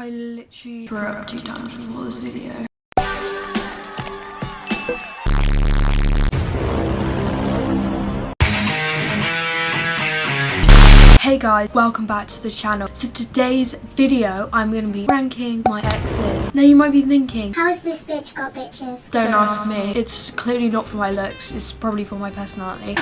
I literally threw up 2 times before this video. Hey guys, welcome back to the channel. So today's video, I'm going to be ranking my exes. Now you might be thinking, how has this bitch got bitches? Don't ask me. It's clearly not for my looks, it's probably for my personality.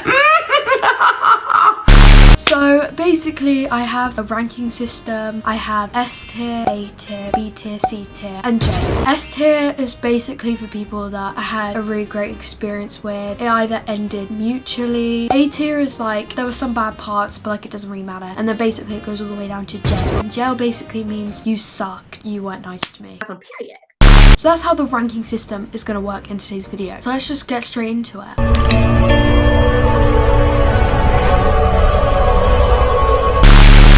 So basically I have a ranking system. I have S tier, A tier, B tier, C tier and J. S tier is basically for people that I had a really great experience with. It either ended mutually. A tier is like there were some bad parts but like it doesn't really matter. And then basically it goes all the way down to J. And J basically means you sucked, you weren't nice to me. Period. So that's how the ranking system is going to work in today's video. So let's just get straight into it.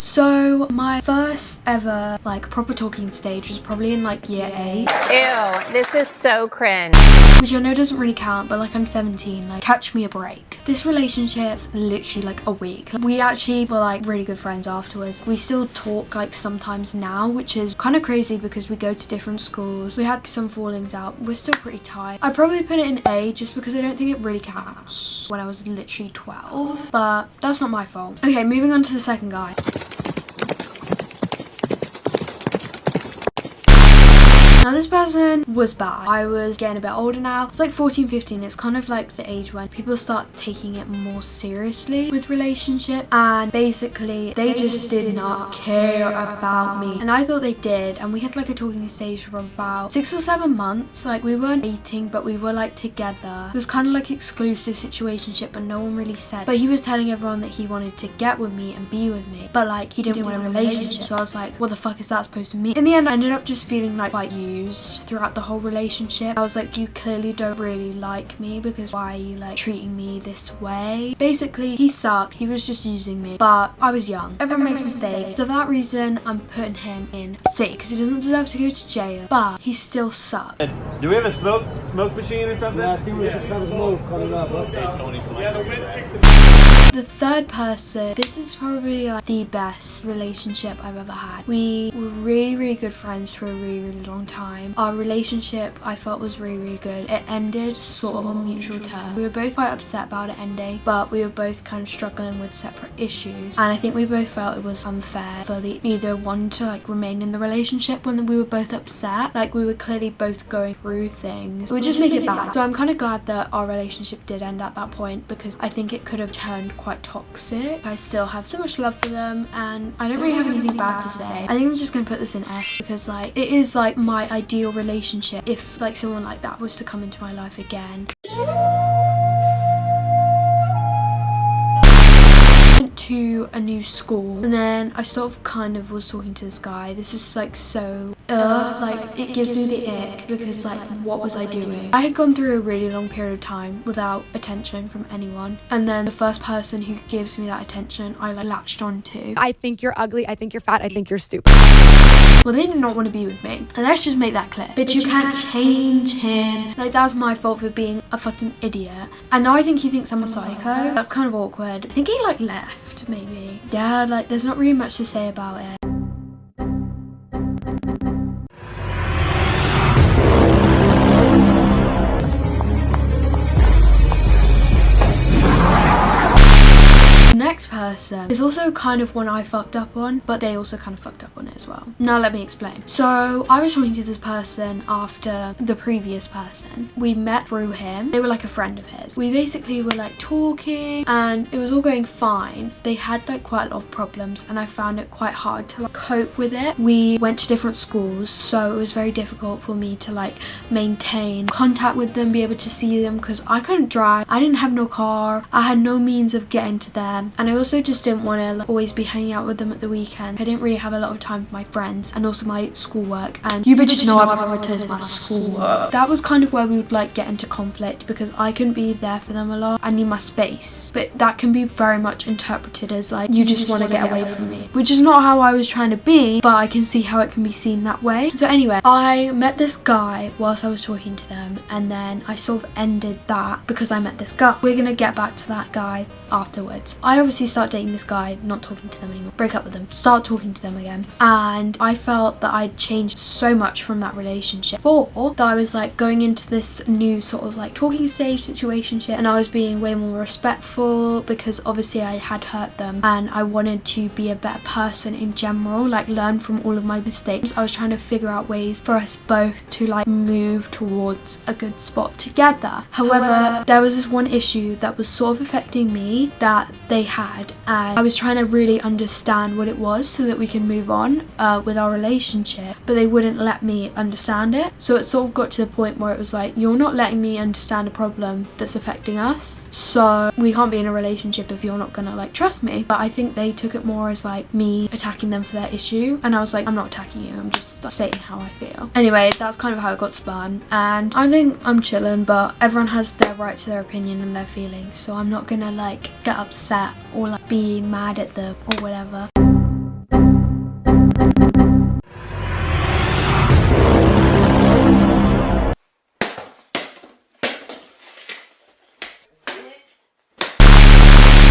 So my first ever like proper talking stage was probably in like year 8. Ew, this is so cringe. Which I know doesn't really count, but like I'm 17, like catch me a break. This relationship's literally like a week. We actually were like really good friends afterwards. We still talk like sometimes now, which is kind of crazy because we go to different schools. We had some fallings out. We're still pretty tight. I probably put it in A just because I don't think it really counts when I was literally 12, but that's not my fault. Okay, moving on to the second guy. Now this person was bad. I was getting a bit older now. It's like 14, 15. It's kind of like the age when people start taking it more seriously with relationship, and basically they just did not care about me. And I thought they did, and we had like a talking stage for about 6 or 7 months. Like we weren't dating, but we were like together. It was kind of like exclusive situationship, but no one really said. But he was telling everyone that he wanted to get with me and be with me, but like he didn't want a relationship. So I was like, what the fuck is that supposed to mean? In the end, I ended up just feeling like quite used throughout the whole relationship. I was like, you clearly don't really like me because why are you like treating me this way? Basically, he sucked. He was just using me, but I was young. Everyone makes mistakes. So for that reason, I'm putting him in C because he doesn't deserve to go to jail, but he still sucked. Do we have a smoke machine or something? Yeah, I think we should have smoke coming up. The third person, this is probably like the best relationship I've ever had. We were really good friends for a really long time. Our relationship I felt was really good. It ended sort of on mutual terms. We were both quite upset about it ending, but we were both kind of struggling with separate issues, and I think we both felt it was unfair for the either one to like remain in the relationship when we were both upset. Like we were clearly both going through things. It would just make it bad. So I'm kind of glad that our relationship did end at that point because I think it could have turned quite toxic. I still have so much love for them and I don't really have anything bad to say. I think I'm just gonna put this in S because like it is like my ideal relationship if like someone like that was to come into my life again. To a new school and then I sort of kind of was talking to this guy. This is like so like it gives me the ick because like what was I doing? I had gone through a really long period of time without attention from anyone, and then the first person who gives me that attention I like latched onto. I think you're ugly, I think you're fat, I think you're stupid. Well, they did not want to be with me, and let's just make that clear. But you can't change him. Like that's my fault for being a fucking idiot, and now I think he thinks I'm a psycho. That's kind of awkward. I think he like left maybe. Yeah, like there's not really much to say about it. Next person is also kind of one I fucked up on, but they also kind of fucked up on it as well. Now let me explain. So I was talking to this person after the previous person. We met through him. They were like a friend of his. We basically were like talking and it was all going fine. They had like quite a lot of problems and I found it quite hard to like cope with it. We went to different schools, so it was very difficult for me to like maintain contact with them, be able to see them because I couldn't drive. I didn't have no car. I had no means of getting to them. And I also just didn't want to like, always be hanging out with them at the weekend. I didn't really have a lot of time for my friends and also my schoolwork. And you bitches know I've prioritized my schoolwork. That was kind of where we would like get into conflict because I couldn't be there for them a lot. I need my space. But that can be very much interpreted as like, you just want to get away from me. Which is not how I was trying to be, but I can see how it can be seen that way. So anyway, I met this guy whilst I was talking to them, and then I sort of ended that because I met this guy. We're gonna get back to that guy afterwards. I obviously started start dating this guy, not talking to them anymore, break up with them, start talking to them again. And I felt that I'd changed so much from that relationship. Before that I was like going into this new sort of like talking stage situation shit, and I was being way more respectful because obviously I had hurt them and I wanted to be a better person in general, like learn from all of my mistakes. I was trying to figure out ways for us both to like move towards a good spot together. However, there was this one issue that was sort of affecting me that they had, and I was trying to really understand what it was so that we can move on with our relationship, but they wouldn't let me understand it. So it sort of got to the point where it was like, you're not letting me understand a problem that's affecting us, so we can't be in a relationship if you're not gonna like trust me. But I think they took it more as like me attacking them for their issue, and I was like, I'm not attacking you, I'm just like, stating how I feel. Anyway, that's kind of how it got spun, and I think I'm chilling, but everyone has their right to their opinion and their feelings, so I'm not gonna like get upset or like be mad at them or whatever.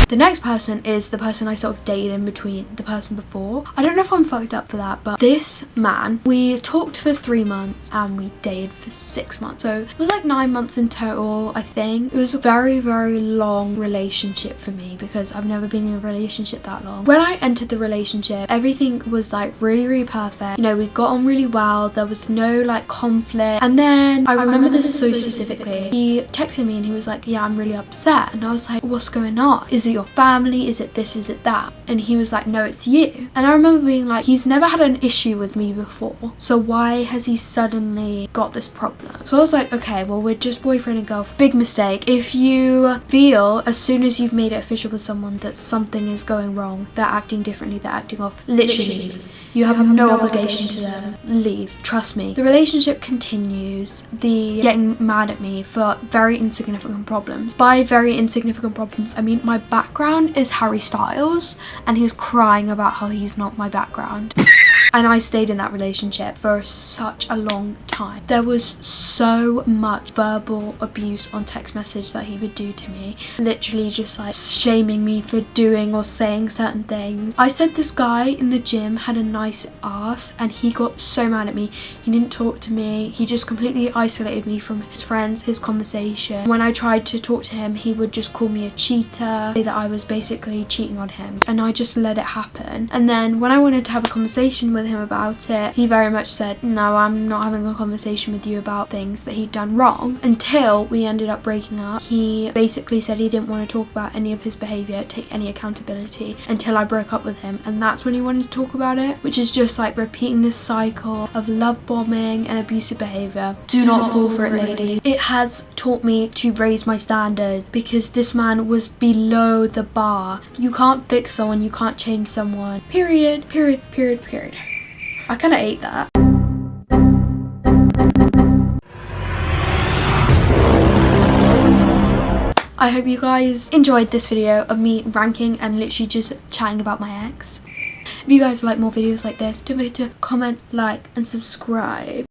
The next person is the person I sort of dated in between the person before. I don't know if I'm fucked up for that, but this man, we talked for 3 months and we dated for 6 months. So it was like 9 months in total, I think. It was a very, very long relationship for me because I've never been in a relationship that long. When I entered the relationship, everything was like really, really perfect. You know, we got on really well. There was no like conflict. And then I remember this so specifically. He texted me and he was like, yeah, I'm really upset. And I was like, what's going on? Is it your family? Is it this? Is it that? And he was like, no, it's you. And I remember being like, he's never had an issue with me before, so why has he suddenly got this problem? So I was like, okay, well, we're just boyfriend and girlfriend. Big mistake. If you feel as soon as you've made it official with someone that something is going wrong, they're acting differently, they're acting off, literally you have no obligation to them. Leave. Trust me. The relationship continues. The getting mad at me for very insignificant problems. By very insignificant problems, I mean my background is Harry Styles and he was crying about how he's not my background. And I stayed in that relationship for such a long time. There was so much verbal abuse on text message that he would do to me. Literally just like shaming me for doing or saying certain things. I said this guy in the gym had a nice ass and he got so mad at me. He didn't talk to me. He just completely isolated me from his friends, his conversation. When I tried to talk to him, he would just call me a cheater, say that I was basically cheating on him. And I just let it happen. And then when I wanted to have a conversation with him about it, he very much said, no, I'm not having a conversation with you about things that he'd done wrong, until we ended up breaking up. He basically said he didn't want to talk about any of his behavior, take any accountability until I broke up with him, and that's when he wanted to talk about it, which is just like repeating this cycle of love bombing and abusive behavior. Do not fall for it, ladies. It has taught me to raise my standards because this man was below the bar. You can't fix someone, you can't change someone. Period. Period. Period. Period. I kind of ate that. I hope you guys enjoyed this video of me ranking and literally just chatting about my ex. If you guys like more videos like this, don't forget to comment, like and subscribe.